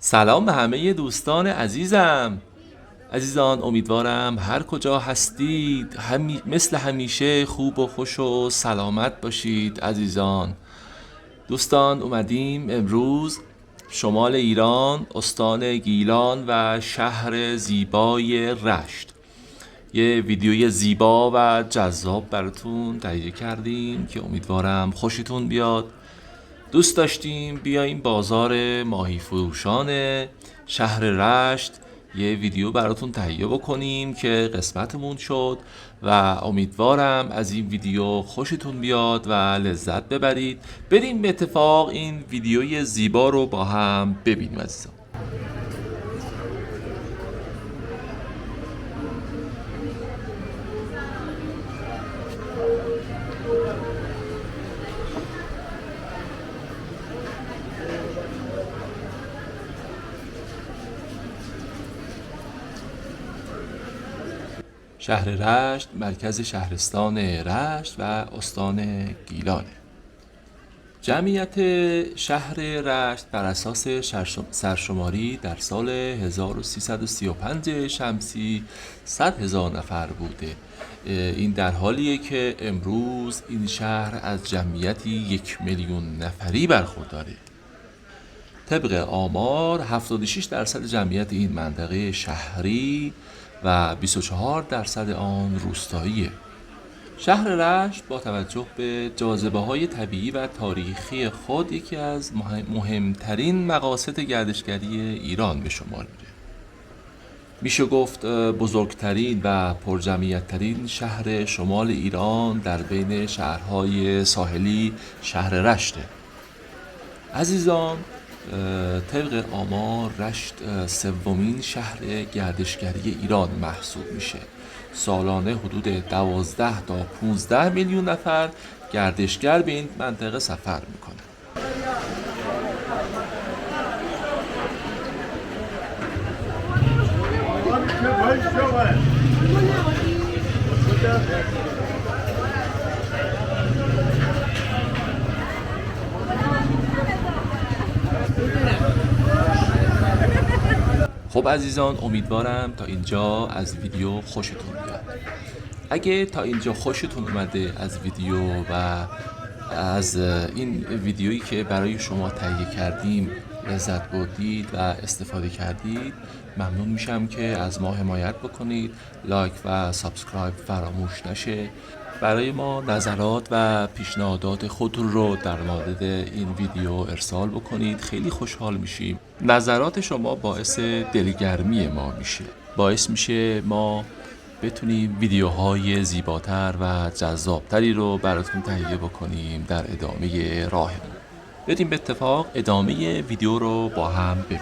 سلام به همه دوستان عزیزم. عزیزان، امیدوارم هر کجا هستید مثل همیشه خوب و خوش و سلامت باشید. عزیزان دوستان، اومدیم امروز شمال ایران، استان گیلان و شهر زیبای رشت یه ویدیوی زیبا و جذاب براتون تهیه کردیم که امیدوارم خوشتون بیاد. دوست داشتیم بیایم بازار ماهی فروشان شهر رشت یه ویدیو براتون تهیه بکنیم که قسمتمون شد و امیدوارم از این ویدیو خوشتون بیاد و لذت ببرید. بریم به اتفاق این ویدیوی زیبا رو با هم ببینیم عزیزان. شهر رشت مرکز شهرستان رشت و استان گیلانه. جمعیت شهر رشت بر اساس سرشماری در سال 1335 شمسی 100,000 نفر بوده. این در حالیه که امروز این شهر از جمعیتی 1,000,000 نفری برخورداره. طبق آمار 76% جمعیت این منطقه شهری و 24% آن روستاییه. شهر رشت با توجه به جاذبه‌های طبیعی و تاریخی خود یکی از مهمترین مقاصد گردشگری ایران به شمار میره. میشه گفت بزرگترین و پرجمعیت‌ترین شهر شمال ایران در بین شهرهای ساحلی شهر رشته. عزیزان، طبق آمار رشت سومین شهر گردشگری ایران محسوب میشه. سالانه حدود 12 تا 15 میلیون نفر گردشگر به این منطقه سفر میکنه. خب عزیزان، امیدوارم تا اینجا از ویدیو خوشتون بیاد. اگه تا اینجا خوشتون اومده از ویدیو و از این ویدیویی که برای شما تهیه کردیم لذت بردید و استفاده کردید، ممنون میشم که از ما حمایت بکنید. لایک و سابسکرایب فراموش نشه. برای ما نظرات و پیشنهادات خودتون رو در مورد این ویدیو ارسال بکنید. خیلی خوشحال میشیم. نظرات شما باعث دلگرمی ما میشه. باعث میشه ما بتونیم ویدیوهای زیباتر و جذابتری رو براتون تهیه بکنیم در ادامه راهمون. بریم به اتفاق ادامه ویدیو رو با هم ببینیم.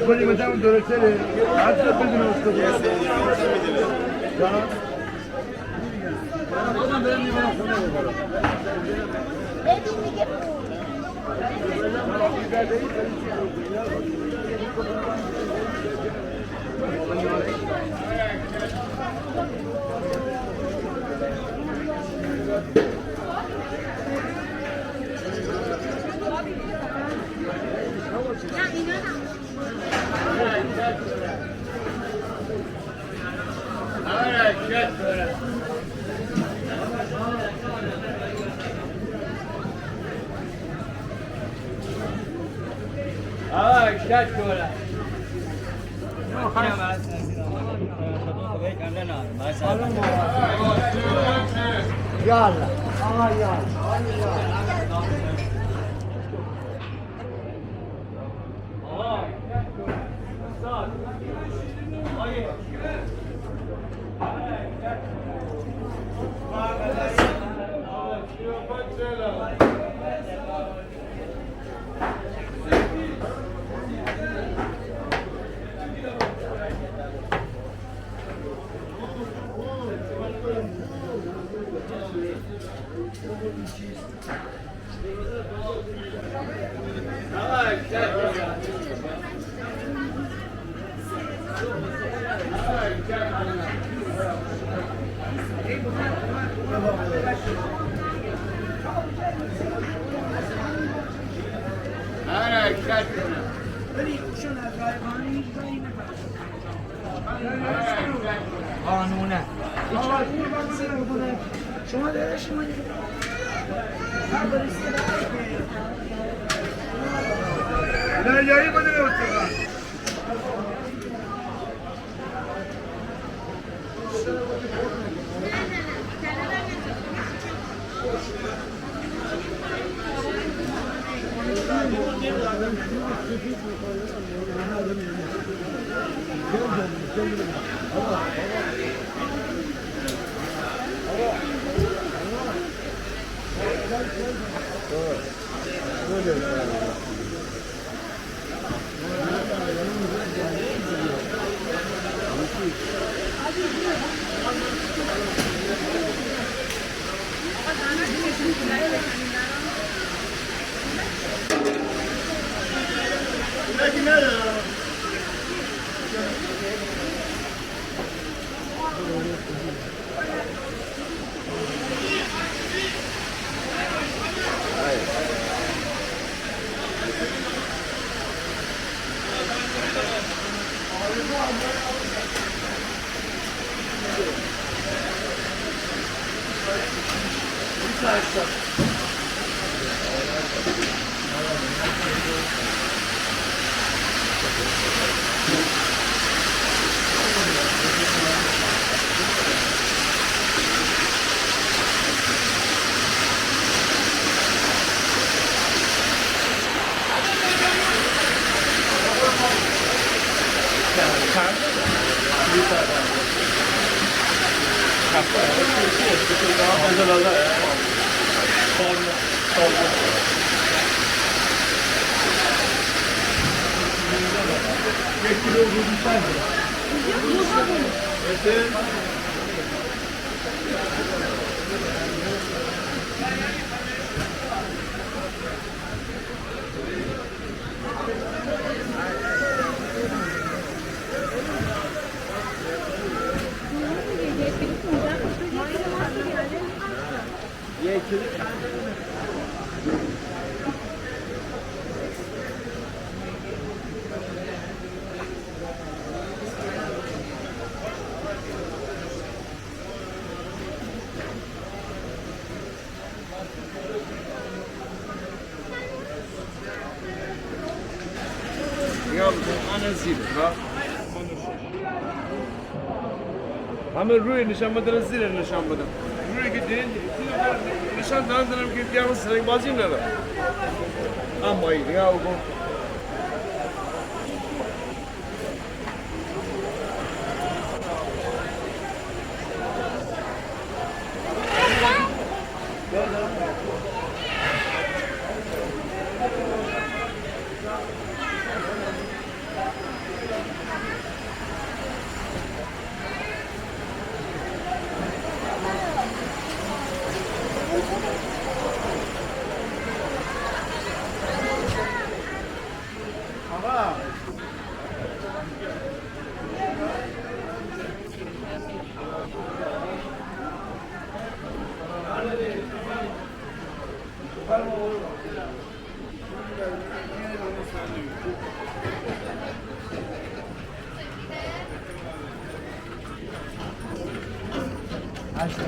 کلی مثلا اون درسته هر چه بدون استاد ببین دیگه يلا يلا قانونه شما داره شما لا جاي بدنا نوصل همه روی نشان بدن زیر نشان بدن روی که دیدین نشان دادن که دیگه سرک بازی نداره اما این نگاه کن Her şey.